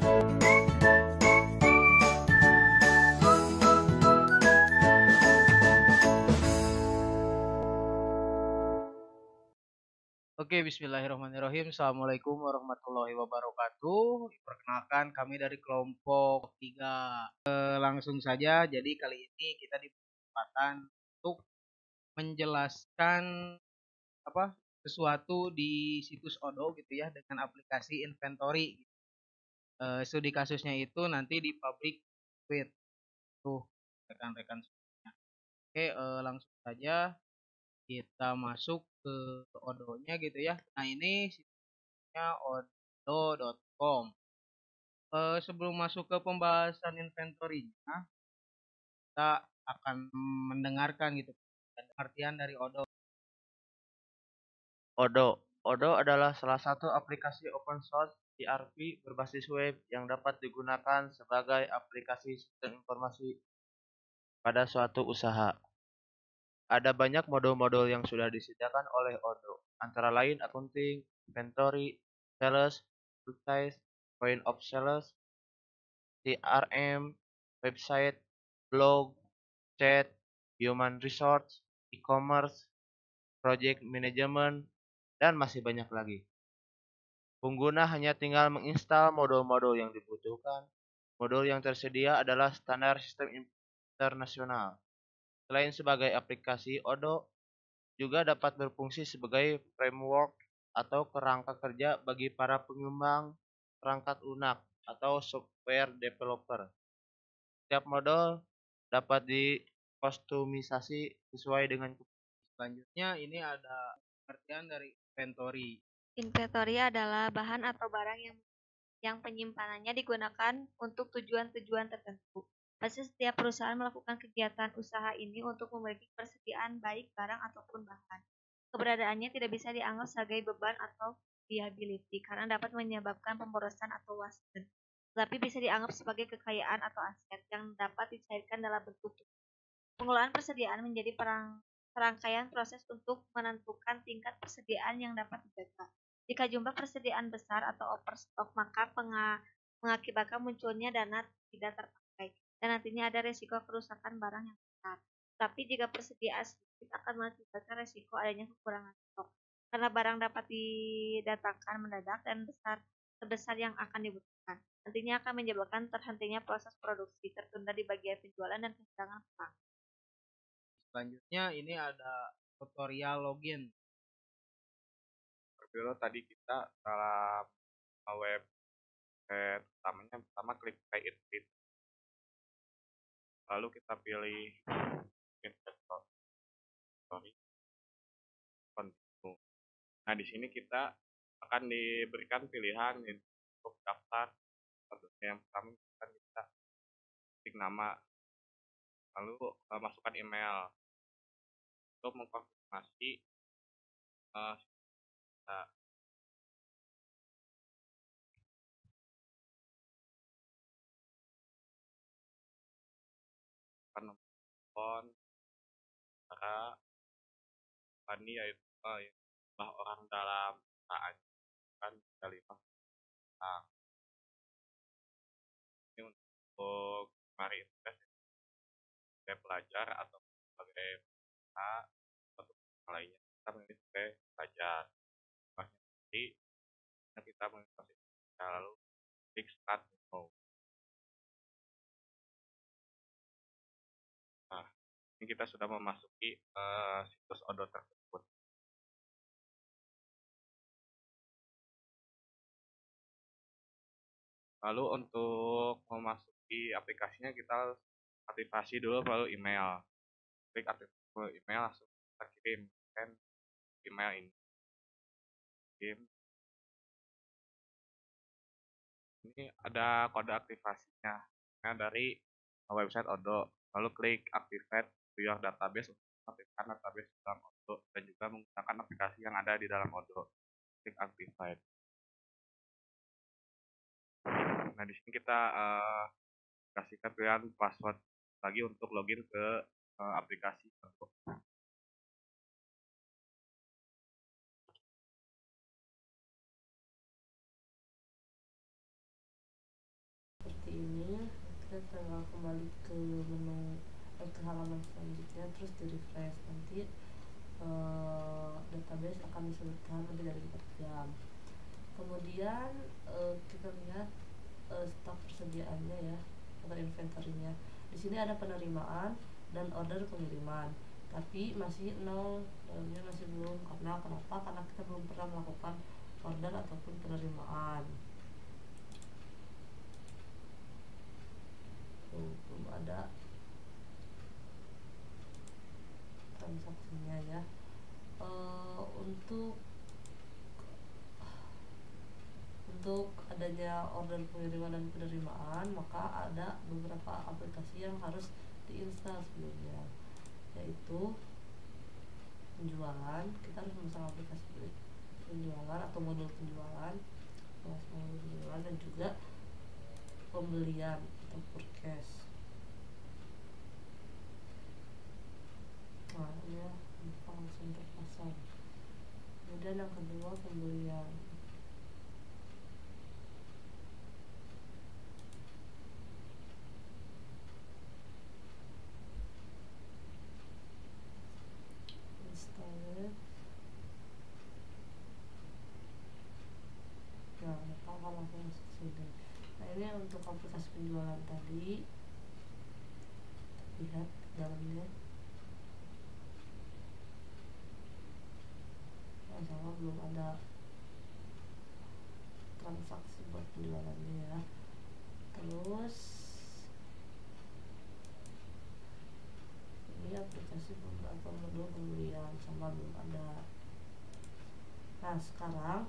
Oke, bismillahirrahmanirrahim. Assalamualaikum warahmatullahi wabarakatuh. Perkenalkan kami dari kelompok 3. Langsung saja, jadi kali ini kita diberi kesempatan untuk menjelaskan apa sesuatu di situs Odo gitu ya dengan aplikasi inventory. Studi kasusnya itu nanti di public with tuh rekan-rekan semuanya. Oke, langsung saja kita masuk ke Odonya gitu ya. Nah, ini odo.com. Sebelum masuk ke pembahasan inventory-nya, kita akan mendengarkan gitu artian dari Odo. Odo adalah salah satu aplikasi open source ERP berbasis web yang dapat digunakan sebagai aplikasi sistem informasi pada suatu usaha. Ada banyak modul-modul yang sudah disediakan oleh Odo, antara lain accounting, inventory, sales, purchase, point of sales, CRM, website, blog, chat, human resource, e-commerce, project management, dan masih banyak lagi. Pengguna hanya tinggal menginstal modul-modul yang dibutuhkan. Modul yang tersedia adalah standar sistem internasional. Selain sebagai aplikasi, Odo juga dapat berfungsi sebagai framework atau kerangka kerja bagi para pengembang perangkat lunak atau software developer. Setiap modul dapat dikustomisasi sesuai dengan Selanjutnya ini ada artian dari inventory. Inventory adalah bahan atau barang yang penyimpanannya digunakan untuk tujuan-tujuan tertentu. Pasti setiap perusahaan melakukan kegiatan usaha ini untuk memiliki persediaan baik barang ataupun bahan. Keberadaannya tidak bisa dianggap sebagai beban atau liability karena dapat menyebabkan pemborosan atau waste, tetapi bisa dianggap sebagai kekayaan atau aset yang dapat dicairkan dalam bentuk tunai. Pengelolaan persediaan menjadi serangkaian proses untuk menentukan tingkat persediaan yang dapat dijaga. Jika jumlah persediaan besar atau overstock, maka mengakibatkan munculnya dana tidak terpakai dan nantinya ada resiko kerusakan barang yang besar. Tapi jika persediaan sedikit akan mengakibatkan resiko adanya kekurangan stok karena barang dapat didatangkan mendadak dan sebesar yang akan dibutuhkan. Nantinya akan menyebabkan terhentinya proses produksi, tertunda di bagian penjualan dan kehilangan uang. Selanjutnya ini ada tutorial login. Dulu tadi kita dalam website utamanya pertama klik create it, lalu kita pilih inventory continue. Nah, di sini kita akan diberikan pilihan untuk daftar. Yang pertama kita ketik nama, lalu masukkan email untuk mengkonfirmasi kita nomor telepon, cara tadi yaitu jumlah orang dalam perusahaan kan 5 orang. Ini untuk mari invest sebagai pelajar atau sebagai peserta atau lainnya kita memilih sebagai pelajar. Jadi kita menginvestasikan lalu klik start now. Nah, ini kita sudah memasuki situs Odo tersebut. Lalu untuk memasuki aplikasinya kita aktifasi dulu lalu email. Klik aktifasi email, langsung kita kirimkan email ini. Ini ada kode aktivasinya dari website Odo. Lalu klik activate to your database untuk mengaktifkan database dalam Odo dan juga menggunakan aplikasi yang ada di dalam Odo. Klik activate. Nah, di sini kita kasihkan pilihan password lagi untuk login ke aplikasi Odo. seperti ini, kita tinggal kembali ke menu ke halaman selanjutnya, terus di refresh. Nanti database akan bisa bertahan lebih dari 4 jam. Kemudian kita lihat stok persediaannya ya, atau inventory-nya. Di sini ada penerimaan dan order pengiriman, tapi masih nol, dalamnya masih belum. Kenapa? Karena kita belum pernah melakukan order ataupun penerimaan. Belum ada transaksinya ya. Untuk adanya order pengiriman dan penerimaan, maka ada beberapa aplikasi yang harus diinstal sebelumnya, yaitu penjualan. Kita harus memasang aplikasi penjualan atau modul penjualan, dan juga pembelian atau purchase. Nah, ini langsung terpasang. Kemudian yang kedua, pembelian. Install. Nah, maka akan langsung masuk sini. Nah, ini untuk aplikasi penjualan tadi. Lihat dalamnya. Sama belum ada transaksi buat penjualannya ya. Terus ini aplikasi atau modul pembelian, sama belum ada. Nah, sekarang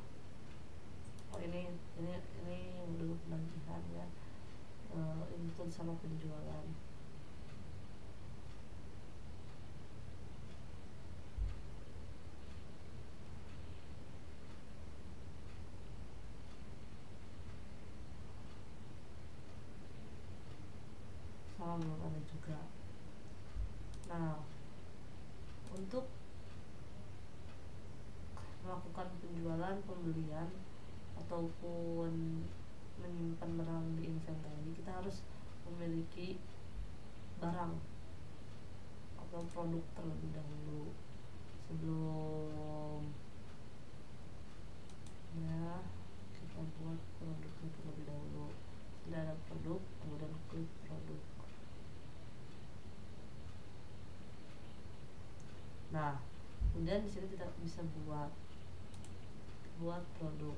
ini modul penagihan ya, include sama penjualan. Sama belum ada juga. Nah, untuk melakukan penjualan, pembelian, ataupun menyimpan barang di inventory, kita harus memiliki barang atau produk terlebih dahulu sebelum ya kita buat produknya terlebih dahulu. Sudah ada produk, kemudian klik produk. Nah, kemudian di sini kita bisa buat produk.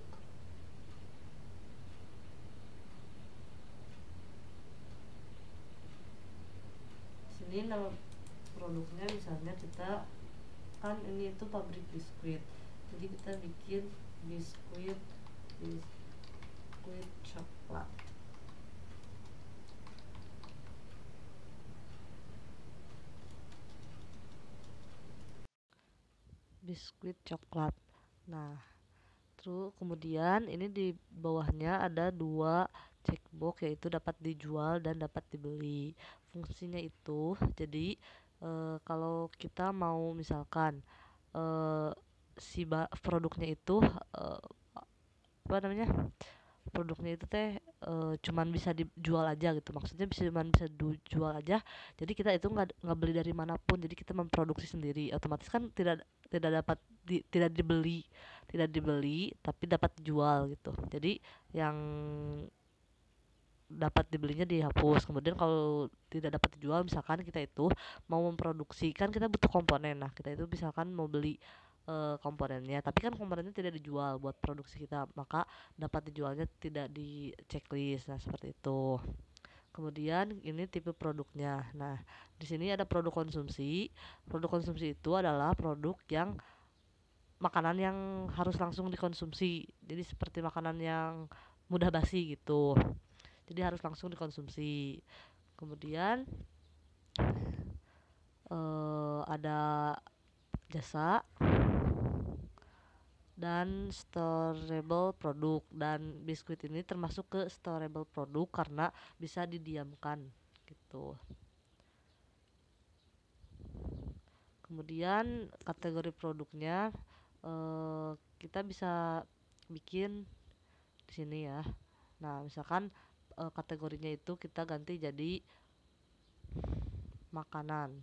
Sini nama produknya, misalnya kita kan ini itu pabrik biskuit, jadi kita bikin biskuit coklat. Biskuit coklat. Nah, terus kemudian ini di bawahnya ada 2 checkbox, yaitu dapat dijual dan dapat dibeli. Fungsinya itu jadi kalau kita mau misalkan si produknya itu apa namanya, produknya itu teh cuman bisa dijual aja gitu, maksudnya cuman bisa dijual aja, jadi kita itu nggak beli dari manapun, jadi kita memproduksi sendiri, otomatis kan tidak dapat tidak dibeli tapi dapat dijual gitu. Jadi yang dapat dibelinya dihapus. Kemudian kalau tidak dapat dijual, misalkan kita itu mau memproduksi, kan kita butuh komponen. Nah, kita itu misalkan mau beli komponennya, tapi kan komponennya tidak dijual buat produksi kita, maka dapat dijualnya tidak di checklist. Nah, seperti itu. Kemudian ini tipe produknya. Nah, di sini ada produk konsumsi. Produk konsumsi itu adalah produk yang makanan yang harus langsung dikonsumsi. Jadi seperti makanan yang mudah basi gitu. Jadi harus langsung dikonsumsi. Kemudian ada jasa dan storable produk, dan biskuit ini termasuk ke storable produk karena bisa didiamkan gitu. Kemudian kategori produknya kita bisa bikin di sini ya. Nah, misalkan kategorinya itu kita ganti jadi makanan.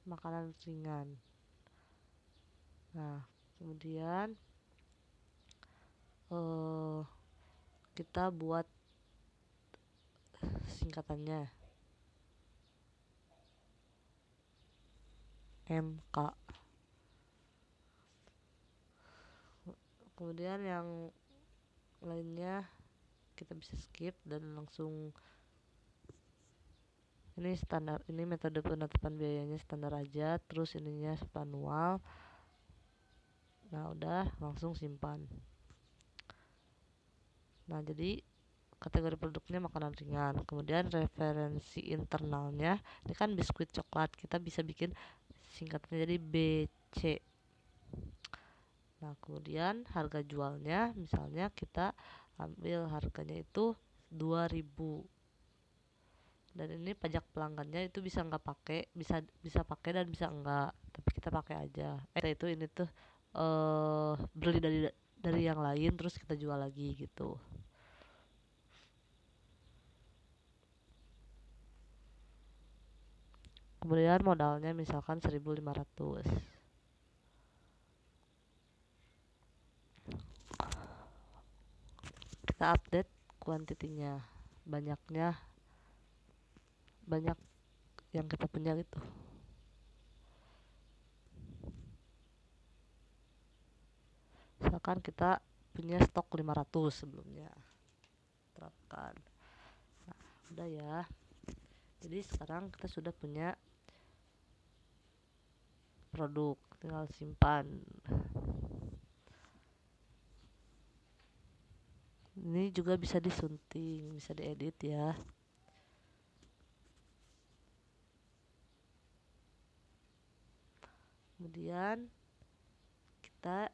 Makanan ringan. Nah, kemudian kita buat singkatannya MK. Kemudian yang lainnya kita bisa skip dan langsung ini standar, ini metode penetapan biayanya standar aja, terus ininya manual. Nah, udah langsung simpan. Nah, jadi kategori produknya makanan ringan. Kemudian referensi internalnya, ini kan biskuit coklat, kita bisa bikin singkatnya jadi BC. Nah, kemudian harga jualnya misalnya kita ambil harganya itu 2000. Dan ini pajak pelanggannya itu bisa nggak pakai, bisa pakai dan bisa enggak, tapi kita pakai aja. Itu ini tuh beli dari yang lain terus kita jual lagi gitu. Kemudian modalnya misalkan 1.500. Kita update kuantitinya, banyak yang kita punya gitu. Misalkan kita punya stok 500 sebelumnya, terapkan. Nah, udah ya. Jadi sekarang kita sudah punya produk, tinggal simpan. Ini juga bisa disunting, bisa diedit ya. Kemudian kita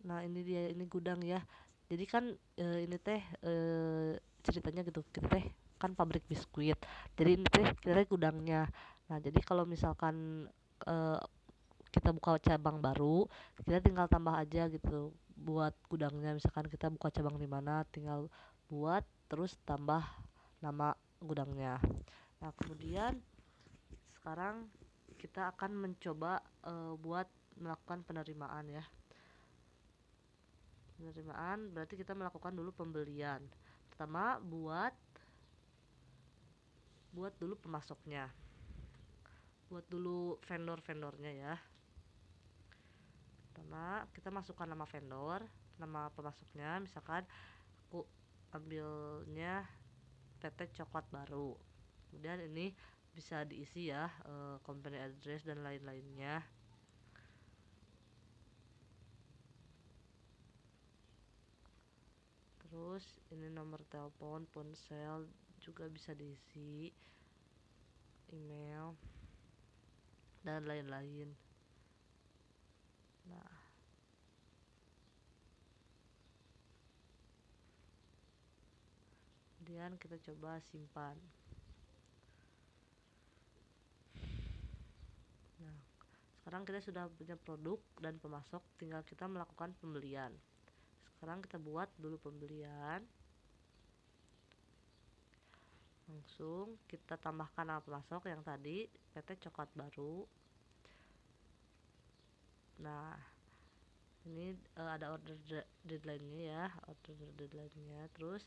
nah ini dia, ini gudang ya. Jadi kan ini teh ceritanya gitu, kita teh kan pabrik biskuit, jadi ini teh kita teh gudangnya. Nah, jadi kalau misalkan kita buka cabang baru, kita tinggal tambah aja gitu buat gudangnya. Misalkan kita buka cabang di mana, tinggal buat terus tambah nama gudangnya. Nah, kemudian sekarang kita akan mencoba buat melakukan penerimaan ya. Penerimaan berarti kita melakukan dulu pembelian. Pertama buat dulu pemasoknya, buat dulu vendor-vendornya ya. Pertama kita masukkan nama vendor, nama pemasoknya. Misalkan aku ambilnya PT Coklat Baru. Kemudian ini bisa diisi ya company address dan lain-lainnya. Terus ini nomor telepon, ponsel juga bisa diisi, email dan lain-lain. Nah, kemudian kita coba simpan. Nah, sekarang kita sudah punya produk dan pemasok, tinggal kita melakukan pembelian. Sekarang kita buat dulu pembelian, langsung kita tambahkan nama pemasok yang tadi PT Coklat Baru. Nah, ini ada order deadline-nya ya, order deadline-nya. Terus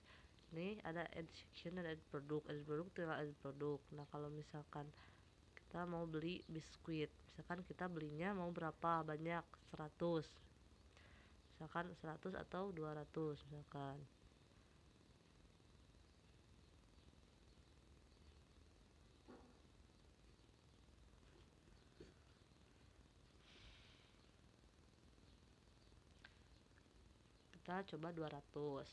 ini ada edit section dan edit produk tinggal edit produk. Nah, kalau misalkan kita mau beli biskuit, misalkan kita belinya mau berapa banyak, 100 misalkan, 100 atau 200 misalkan. Kita coba 200.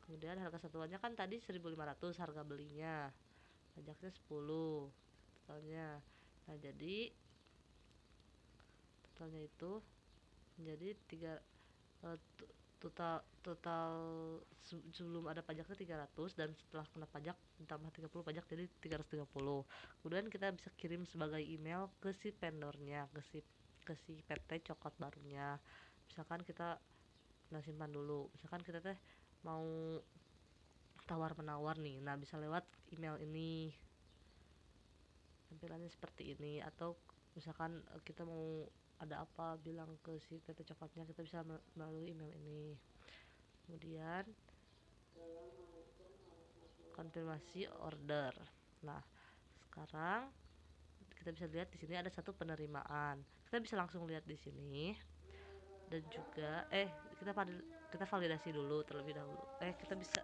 Kemudian harga satuannya kan tadi 1.500 harga belinya, pajaknya 10 totalnya. Nah, jadi totalnya itu menjadi total sebelum ada pajaknya 300 dan setelah kena pajak ditambah 30 pajak jadi 330. Kemudian kita bisa kirim sebagai email ke si vendornya, ke si PT coklat barunya. Misalkan kita simpan dulu, misalkan kita teh mau tawar menawar nih, nah bisa lewat email ini, tampilannya seperti ini. Atau misalkan kita mau ada apa bilang ke si PT coklatnya, kita bisa melalui email ini. Kemudian konfirmasi order. Nah, sekarang kita bisa lihat di sini ada satu penerimaan. Kita bisa langsung lihat di sini. Dan juga kita validasi dulu terlebih dahulu. Kita bisa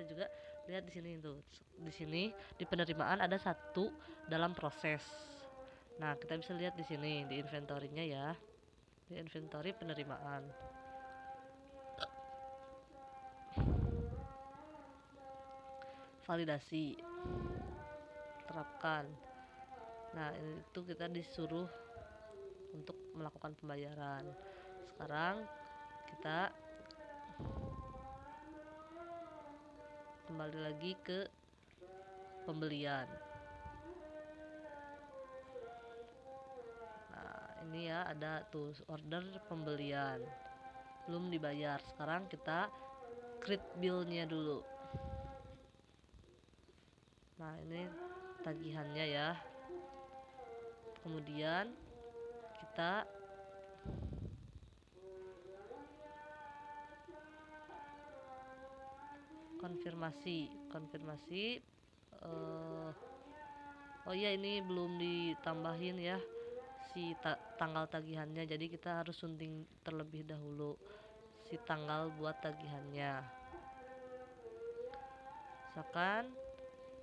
juga lihat di sini tuh. Di sini di penerimaan ada satu dalam proses. Nah, kita bisa lihat di sini di inventory-nya ya. Di inventory penerimaan. Validasi. Terapkan. Nah, itu kita disuruh untuk melakukan pembayaran. Sekarang kita kembali lagi ke pembelian. Nah, ini ya ada tuh order pembelian belum dibayar. Sekarang kita create bill-nya dulu. Nah, ini tagihannya ya. Kemudian kita konfirmasi. Oh iya, ini belum ditambahin ya si tanggal tagihannya, jadi kita harus sunting terlebih dahulu si tanggal buat tagihannya. Misalkan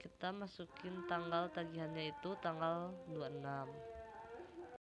kita masukin tanggal tagihannya itu tanggal 26.